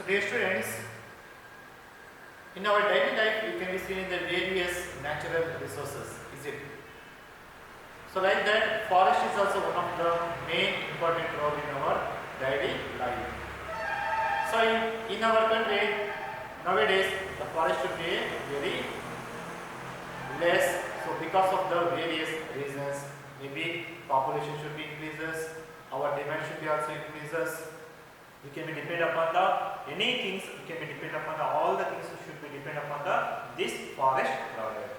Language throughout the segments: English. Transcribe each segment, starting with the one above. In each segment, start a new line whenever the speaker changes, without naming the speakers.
Dear students, in our daily life we can be seen in the various natural resources, is it? So like that, forest is also one of the main important role in our daily life. So in our country, nowadays the forest should be very less. So because of the various reasons, maybe population should be increases, our demand should be also increases. We can be depend upon the any things. We can be depend upon the all the things should be depend upon the this forest product.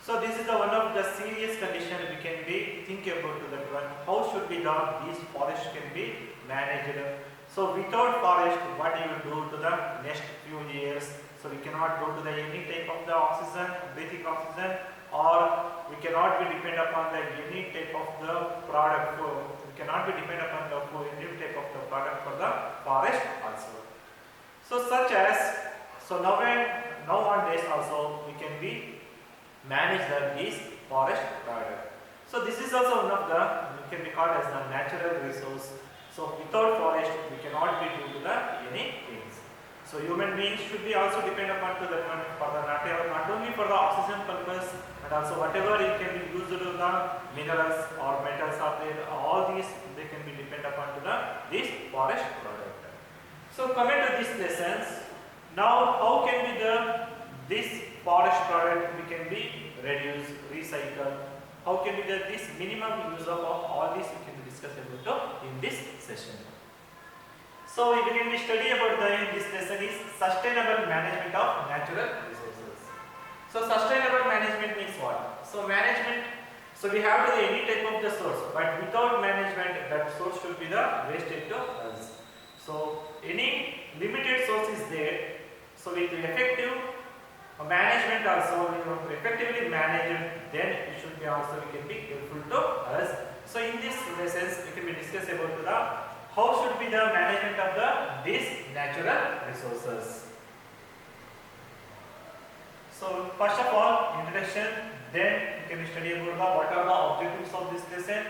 So this is the one of the serious condition we can be think about to that one. How should be the these forest can be managed? So without forest, what you will do to the next few years? So we cannot go to the any type of the oxygen, breathing oxygen, or we cannot be depend upon the any type of the product. We cannot be depend upon the any type of the product for the forest also. So such as nowadays also we can be manage these forest product. So this is also one of the can be called as the natural resource. So without forest we cannot be do to the any things. So human beings should be also depend upon to that one for the not only for the oxygen purpose, and also whatever it can be used to the minerals or metals are there, all these they can be depend upon to the this forest product. So coming to these lessons, now how can be this forest product we can be reduce, recycle, how can be this minimum use of all these we can discuss about in this session. So we will be study about this lesson is sustainable management of natural resources. So sustainable management means what? So management, so we have any type of the source, but without management that source should be the wasted to us. So any limited source is there. So with effective management also, we want to effectively manage it, then it should be also we can be helpful to us. So in this lessons we can be discuss about the how should be the management of these natural resources. So first of all, introduction, then we can study about what are the objectives of this lesson.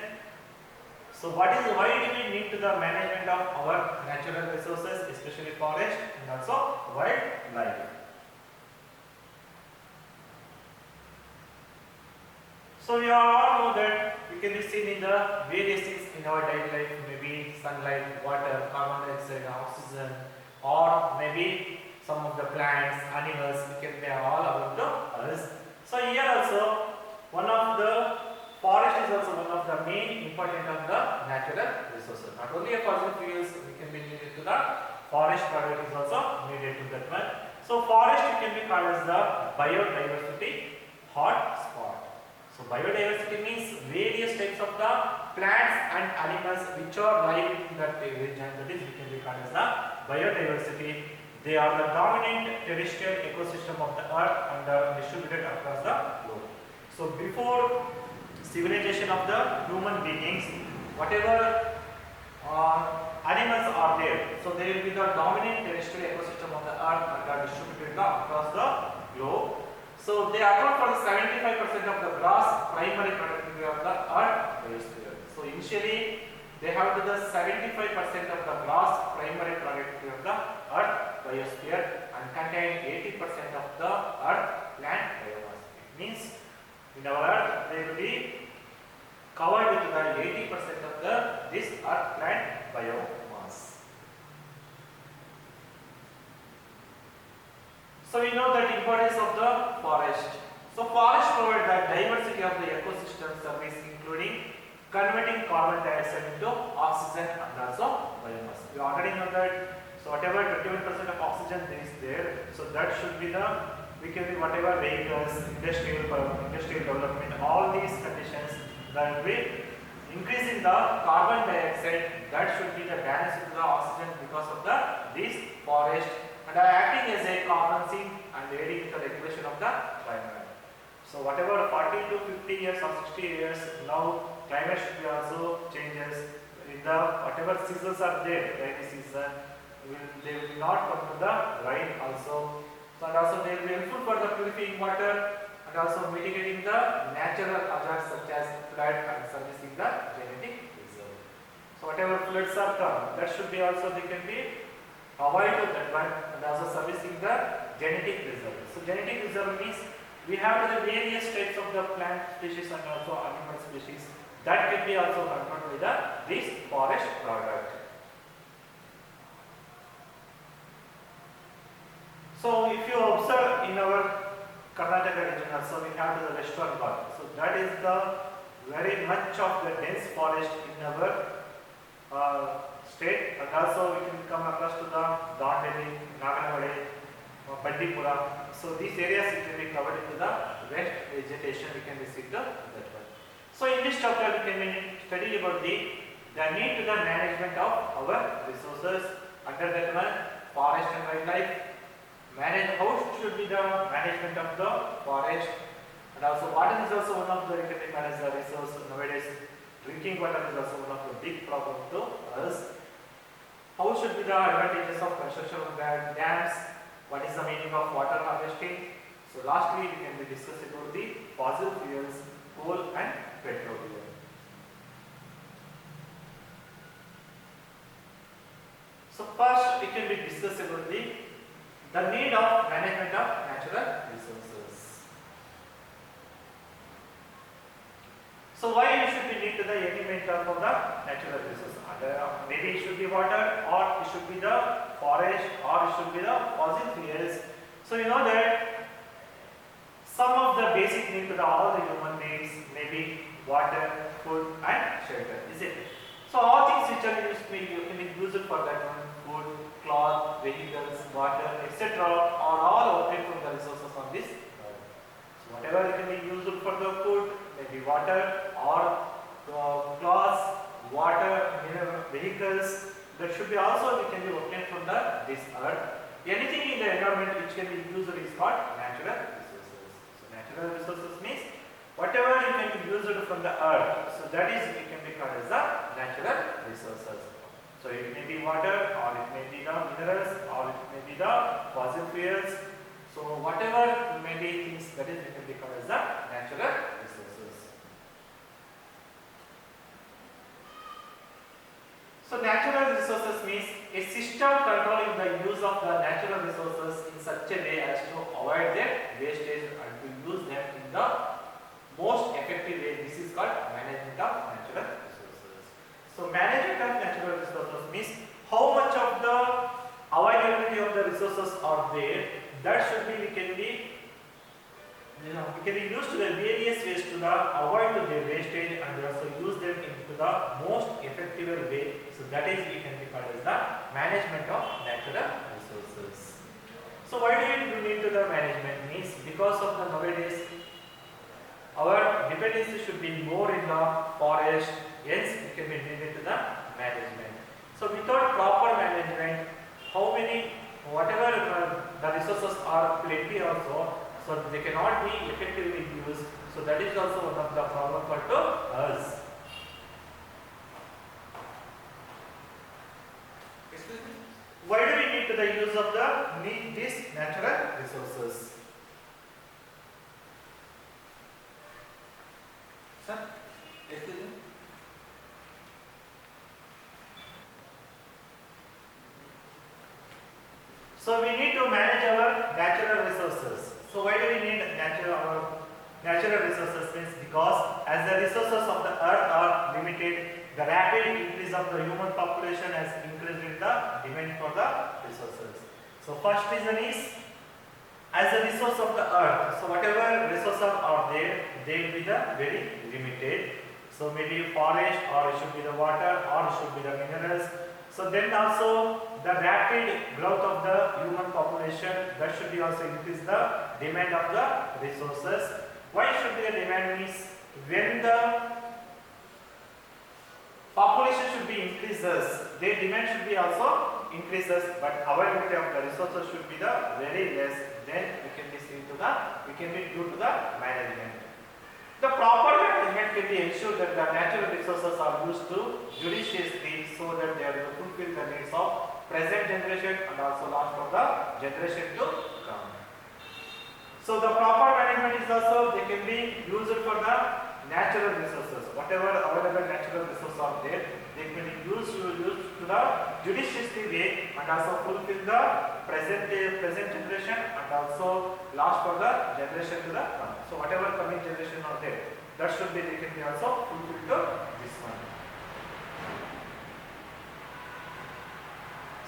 So why do we need to the management of our natural resources, especially forest and also wildlife. So we all know that we can be seen in the various things in our daily life, maybe sunlight, water, carbon dioxide, oxygen, or maybe some of the plants, animals, we can be all about the us. So here also, one of the forest is also one of the main important of the natural resources. Not only a fossil fuels we can be needed to the forest product is also needed to that one. So forest can be called as the biodiversity hotspot. So biodiversity means various types of the plants and animals which are living in that region, that is we can be called as the biodiversity. They are the dominant terrestrial ecosystem of the earth and are distributed across the globe. So before civilization of the human beings, whatever animals are there, so they will be the dominant terrestrial ecosystem of the earth and are distributed across the globe. So they account for 75% of the gross primary productivity of the earth biosphere. So initially they have to the 75% of the gross primary productivity of the earth biosphere and contain 80% of the earth plant biomass. It means in our earth they will be covered with the 80% of this earth plant biomass. So we know that importance of the forest. So forest provide the diversity of the ecosystem service, including converting carbon dioxide into oxygen and also biomass. We already know that. So whatever 21% of oxygen is there, so that should be the we can be whatever vehicles, industrial development, all these conditions that will increasing the carbon dioxide, that should be the balance to the oxygen because of this forest, and are acting as a carbon sink and aiding to the regulation of the climate. So whatever 40 to 50 years or 60 years now, climate should be also changes. In the whatever seasons are there, rainy season, they will not come to the rain also. So and also they will be helpful for the purifying water and also mitigating the natural hazards such as flood and servicing the genetic reserve. So whatever floods are come, that should be also they can be avoid that one, and also servicing the genetic reserve. So genetic reserve means we have the various types of the plant species and also animal species that can be also controlled with this forest product. So if you observe in our Karnataka region also we have the Western Ghats. So that is the very much of the dense forest in our state, and also we can come across to the Dandeli, Nagarnavade, Bandipura. So these areas it can be covered into the wet vegetation. We can visit that one. So in this chapter we can study about the need to the management of our resources under that one, forest and wildlife. How should be the management of the forest, and also water is also one of the as a resource nowadays. Drinking water is also one of the big problem to us. How should be the advantages of construction of dams? What is the meaning of water harvesting? So lastly we can discuss about the fossil fuels, coal and petroleum. So first we can discuss about the need of management of natural resources. So why you should be need to the element of the natural resources? Maybe it should be water, or it should be the forest, or it should be the fossil fuels. So you know that some of the basic needs to all the human needs, maybe water, food and shelter, is it? So all things which are used can be used for that one, food, cloth, vehicles, water, etc. are all obtained from the resources on this earth. So whatever can be used for the food, maybe water or cloths, water, mineral, vehicles, that should be also can be obtained from this earth. Anything in the environment which can be used is called natural resources. So natural resources means whatever you can use it from the earth. So that is it can be called as the natural resources. So it may be water, or it may be the minerals, or it may be the fossil fuels. So whatever may be things, that is it can be called as the natural resources. So natural resources means a system controlling the use of the natural resources in such a way as to avoid their wastage and to use them in the most effective way. This is called management of natural resources. So management of natural resources means how much of the availability of the resources are there, that should be we can be used to the various ways to avoid the wastage and also use them into the most effective way. So that is we can be called as the management of natural resources. So why do we need to the management means because of the nowadays our dependency should be more in the forest, hence it can be needed to the management. So without proper management, how many whatever the resources are plenty also, so they cannot be effectively used. So that is also one of the problem for us. Why do we need to the use of these natural resources? Sir, excuse me. So we need to manage our natural resources. So why do we need natural resources? Means because as the resources of the earth are limited, the rapid increase of the human population has increased in the demand for the resources. So first reason is as the resource of the earth. So whatever resources are there, they will be the very limited. So maybe forest, or it should be the water, or it should be the minerals. So then also the rapid growth of the human population, that should be also increase the demand of the resources. Why should be the demand means when the population should be increases, their demand should be also increases, but availability of the resources should be the very less. Then we can be seen to we can be due to the management. The proper management can be ensured that the natural resources are used to judiciously so that they are to fulfill the needs of present generation and also last for the generation to come. So the proper management is also they can be used for the natural resources. whatever available natural resources are there, they can be used to the judiciously way and also fulfill the present generation and also last for the generation to the come. So whatever coming generation are there, that should be they can be also fulfilled to this one.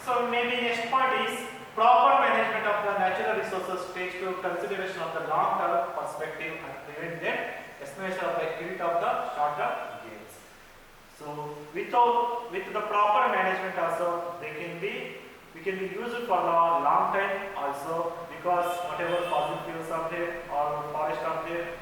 So maybe next point is proper management of the natural resources takes to consideration of the long-term perspective and prevent the estimation of the guilt of the short-term gains. So with the proper management also we can be used for the long time also, because whatever fossil fuels are there or forest are there,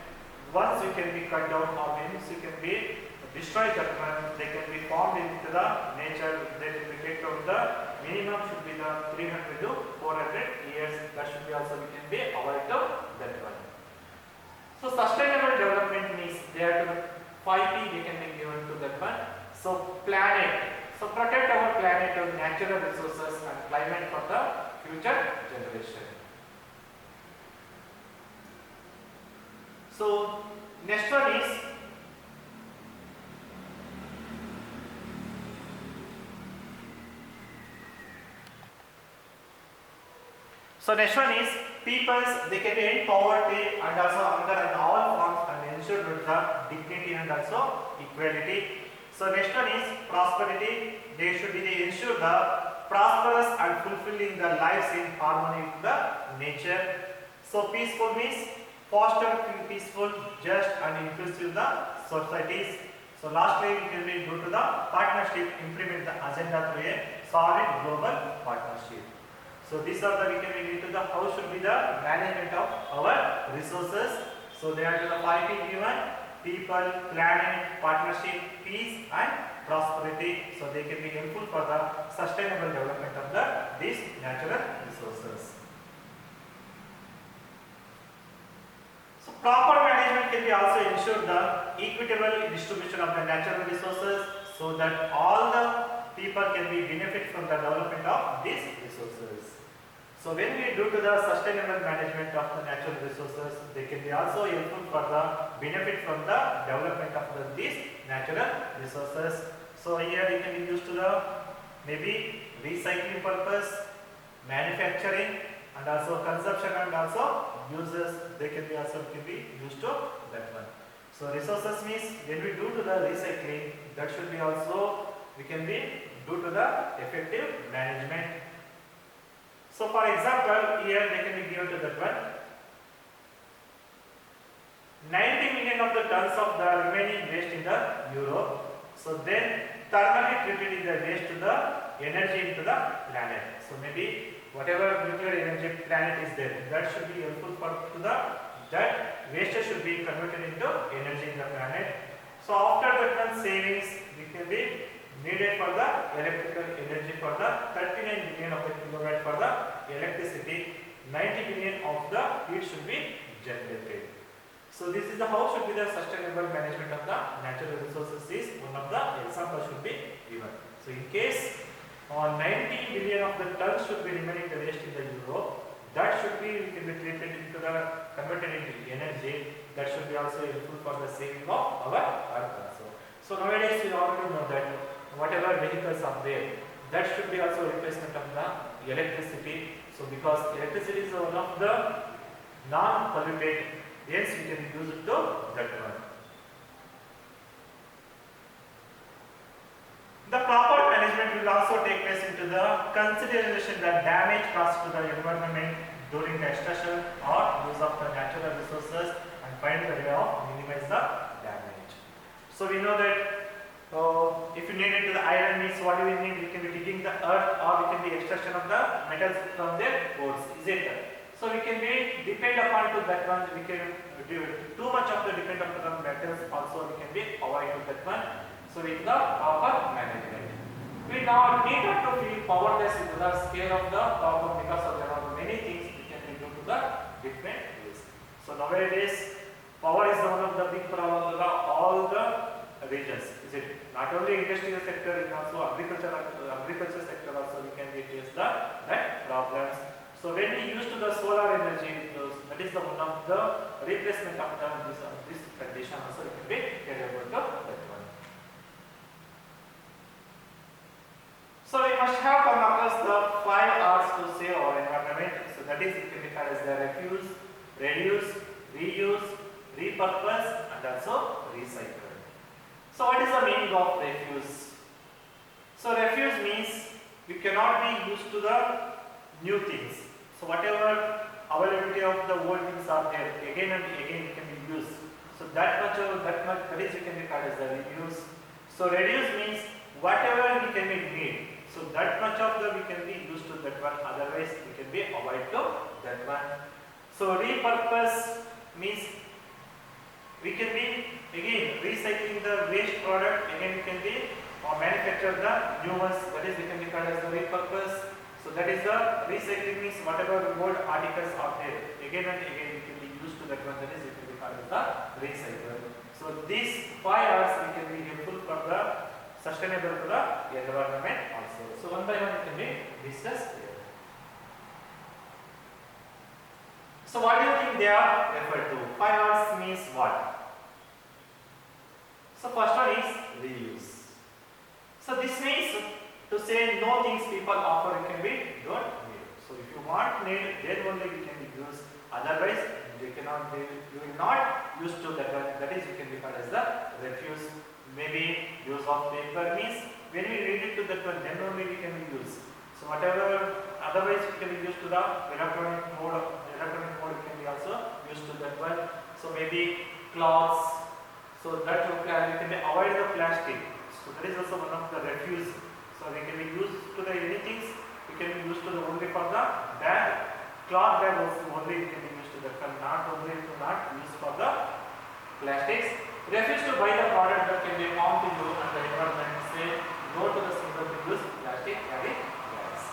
once you can be cut down or once you can be destroyed that one, they can be formed into the nature. They will be taken from the minimum should be the 300 to 400 years. That should be also we can be avoid that one. So sustainable development means there to 5P they can be given to that one. So planet. So protect our planet of natural resources and climate for the future generation. So next one is peoples they can end poverty and also hunger in all forms and ensure with the dignity and also equality. So next one is prosperity. They should be ensure the prosperous and fulfilling the lives in harmony with the nature. So peaceful means foster peaceful, just and inclusive the societies. So lastly we can be due to the partnership implement the agenda through a solid global partnership. So these are the we can be to the how should be the management of our resources. So they are to the 5P given: people, planet, partnership, peace and prosperity. So they can be helpful for the sustainable development of these natural resources. So proper management can be also ensure the equitable distribution of the natural resources so that all the people can be benefit from the development of these resources. So when we do to the sustainable management of the natural resources, they can be also helpful for the benefit from the development of these natural resources. So here it can be used to the maybe recycling purpose, manufacturing and also consumption and also uses. They can be also used to that one. So resources means when we do to the recycling, that should be also we can be due to the effective management. So for example, here they can be given to that one. 90 million of the tons of the remaining waste in the Europe. So then thermally treated the waste to the energy into the planet. So maybe whatever nuclear energy planet is there, that should be helpful for to the that waste should be converted into energy in the planet. So after that one savings, we can be needed for the electrical energy for the 39 billion of the kilowatt for the electricity, 90 billion of the heat should be generated. So this is the how should be the sustainable management of the natural resources is one of the example should be given. So in case 90 billion of the tons should be remaining the waste in the Europe, that should be we can be treated into the converted into energy. That should be also helpful for the saving of our earth also. So nowadays we already know that whatever vehicles are there, that should be also replacement of the electricity. So because electricity is one of the non-polluted, hence we can use it to that one. The proper management will also take place into the consideration that damage caused to the environment during the extraction or use of the natural resources and find the way of minimize the damage. So we know that if you need it to the iron means what do we need? We can be digging the earth or we can be extraction of the metals from their ores, is it? So we can be depend upon to that one, we can do too much of the depend upon the metals also we can be avoid to that one. So with the proper management. We now need not to feel powerless into the scale of the problem because of there are many things we can do to the different ways. So nowadays power is one of the big problem of all the regions. Is it not only industrial sector, it also agriculture sector also we can face the problems. So when we use to the solar energy, that is the one of the replacement of this condition also it can be carried out. So we must have come across the 5 R's to save our environment. So that is, it can be called as the refuse, reduce, reuse, repurpose, and also recycle. So what is the meaning of refuse? So refuse means we cannot be used to the new things. So whatever availability of the old things are there, again and again it can be used. So that is we can be called as the reuse. So reduce means whatever we can need. So that much of the we can be used to that one. Otherwise we can be avoid to that one. So repurpose means we can be again recycling the waste product. Again we can be or manufacture the new ones. That is we can be called as the repurpose. So that is the recycling means whatever old articles are there, again and again we can be used to that one. That is it will be called as the recycle. So these 5 R's we can be helpful for the sustainable to the environment also. So one by one it can be discussed here. So what do you think they are referred to? 5 R's means what? So first one is reuse. So this means to say no things people offer can be don't need. So if you want need, then only we can use. Otherwise, they cannot. You will not use to that one. That is, you can be called as the refuse. Maybe use of paper means when we read it to that one, then only we can use. So whatever otherwise we can be used to the electronic mode. Electronic mode can be also used to that one. So maybe cloths. So that we can avoid the plastic. So that is also one of the refuse. So we can be used to the anything. We can be used to the only for the bag. Cloth bag also only we can be used to that one. Not only to not use for the plastics. Refuse to buy the product that can be harm to you and the environment. Say no to the single-use plastic carry bags.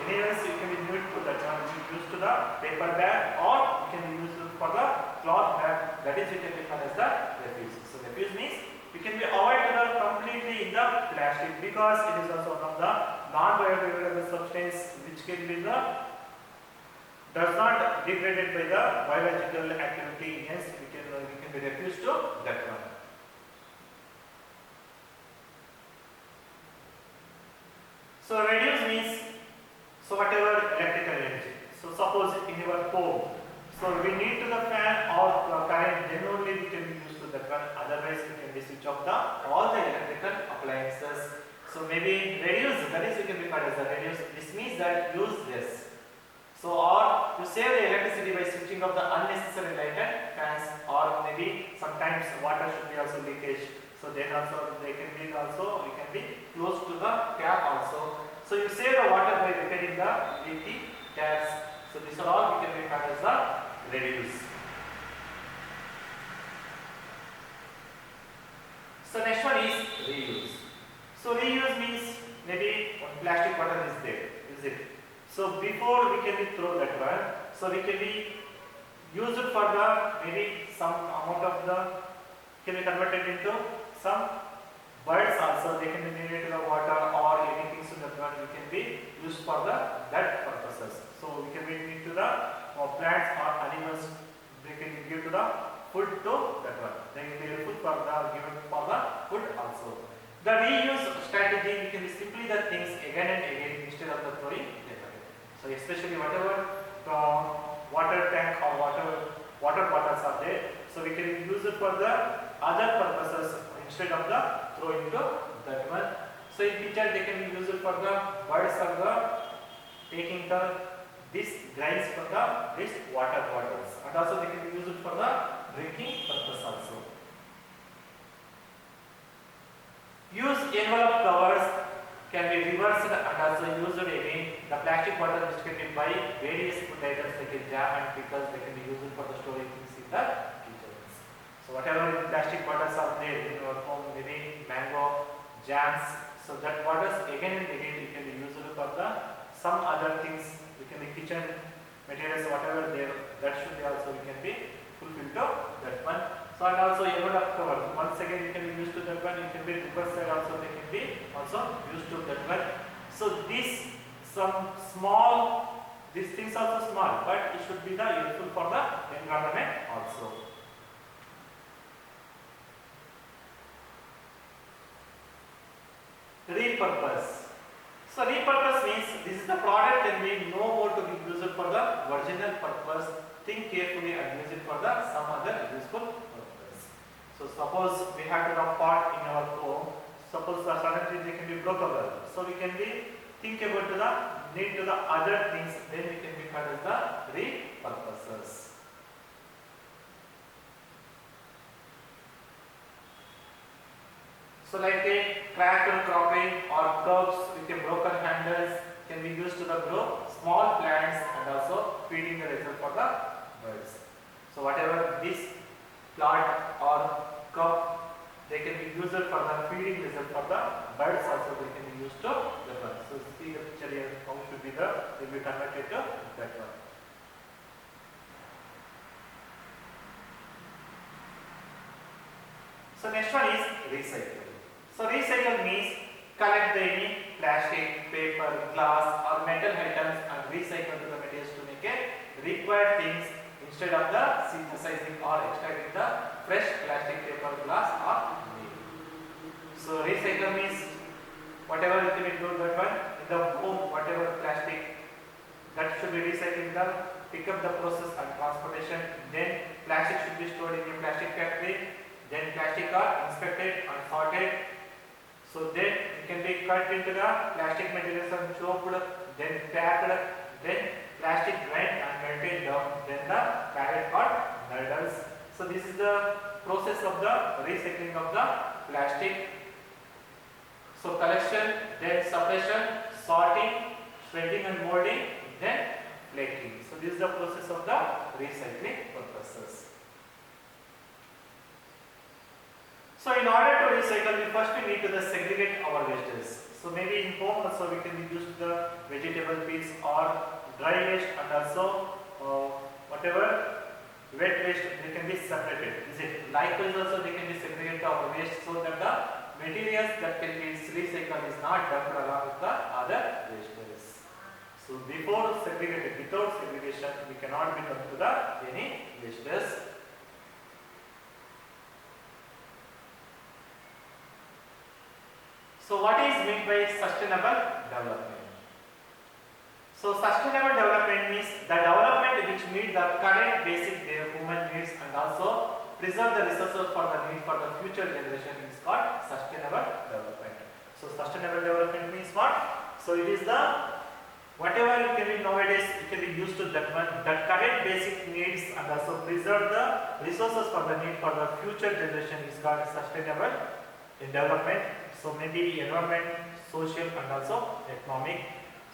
Anyways, you can be used to that one. Used to the paper bag or you can be used for the cloth bag. That is we can be called as the refuse. So refuse means we can be avoid completely in the plastic because it is also one of the non-biodegradable substance which can be the does not degraded by the biological activity. Hence we can be refused to that one. So reduce means so whatever electrical energy. So suppose in your home, so we need to the fan or current, then only we can be used to that one. Otherwise we can be switch off the all the electrical appliances. So maybe reduce, that is we can be called as the reduce. This means that use this. So or to save the electricity by switching off the unnecessary lighted fans, or maybe sometimes water should be also leakage. So then also they can be also we can be close to the tap also. So you save the water by repairing the leaky taps. So these are all we can be called as the reduce. So next one is reuse. So reuse means maybe one plastic bottle is there, is it? So before we can throw that one, so we can be use it for the maybe some amount of the can be converted into some birds also. They can be made into the water or anything so that one we can be used for the that purposes. So we can be into the plants or animals. They can give to the food to that one. They can be food for the given for the food also. The reuse strategy we can be simply the things again and again instead of the throwing them away. So especially whatever water tank or water bottles are there, so we can use it for the other purposes instead of the throwing to that one. So in picture they can use it for the birds or the taking the this grains for the this water bottles, and also they can use it for the drinking purpose also. Use envelope covers can be reversed and also used again. The plastic bottle which can be buy various food items like a jam and pickles, they can be used for the storing things in the kitchens. So whatever plastic bottles are there in your home, maybe mango, jams, so that bottles again and again it can be used for the some other things. We can be kitchen materials, whatever there, that should be also we can be fulfilled to that one. So and also envelope cover. Once again you can be used to that one. It can be reverse side also. They can be also used to that one. So this some small. These things also small, but it should be the useful for the environment also. Repurpose. So repurpose means this is the product can be no more to be used for the original purpose. Think carefully and use it for the some other useful purpose. So suppose we have a pot in our home. Suppose suddenly they can be broken. So we can be think about the need to the other things. Then we can be called as the repurposes. So like a cracked crockery or cups with a broken handles can be used to the grow small plants and also feeding the result for the birds. So whatever this plant or cup they can be used for the feeding result for the birds also they can be used to the birds. So see the picture here how should be the will be converted to that one. So next one is recycle. So recycle means collect the any plastic, paper, glass or metal items and recycle to the materials to make a required things instead of the synthesizing or extracting the fresh plastic, paper, glass or metal. So recycle means whatever you can do that one in the home, whatever plastic that should be recycled, the pick up the process and transportation. Then plastic should be stored in a plastic factory. Then plastic are inspected and sorted. So then it can be cut into the plastic materials and chopped, then packed, then plastic grind and melted down, then the packet got noodles. So this is the process of the recycling of the plastic. So collection, then separation, sorting, shredding and molding, then plating. So this is the process of the recycling purposes. So in order to recycle, we first need to segregate our wastes. So maybe in home also we can use the vegetable peels or dry waste and also whatever wet waste they can be separated. Is it? Likewise also they can be segregated our waste so that the materials that can be recycled is not dumped along with the other wastes. So before segregated, without segregation, we cannot be dumped to the any wastes. So what is meant by sustainable development? So sustainable development means the development which meet the current basic human needs and also preserve the resources for the need for the future generation is called sustainable development. So sustainable development means what? So it is the whatever it can be nowadays it can be used to that one, the current basic needs and also preserve the resources for the need for the future generation is called sustainable development. So maybe environment, social and also economic.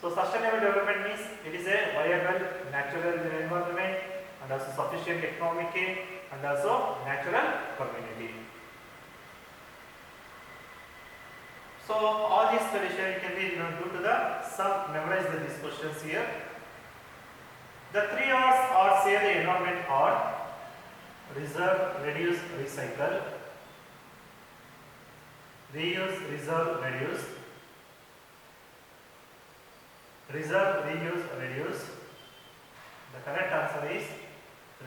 So sustainable development means it is a viable natural environment and also sufficient economic and also natural community. So all these conditions can be due to the some memorize these questions here. The 3 R's are say the environment are reserve, reduce, recycle. Reuse, reserve, reduce. Reserve, reuse, reduce. The correct answer is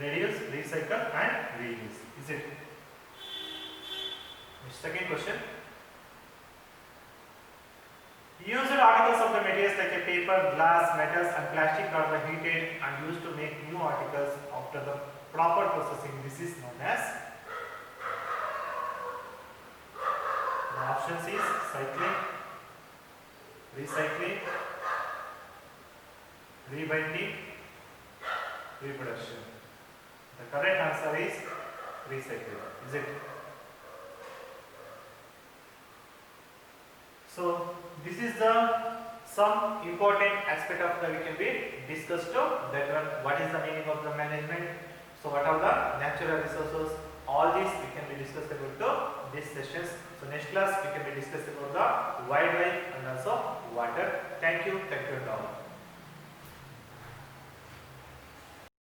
reduce, recycle and reuse. Is it? Second question. Used articles of the materials like a paper, glass, metals and plastic are heated and used to make new articles after the proper processing. This is known as. The options is cycling, recycling, rebinding, reproduction. The correct answer is recycling. Is it? So this is the some important aspect of the we can be discussed to that one. What is the meaning of the management? So what are the natural resources? All these we can be discussed about these sessions. So next class we can be discussed about the wildlife and also water. Thank you and all.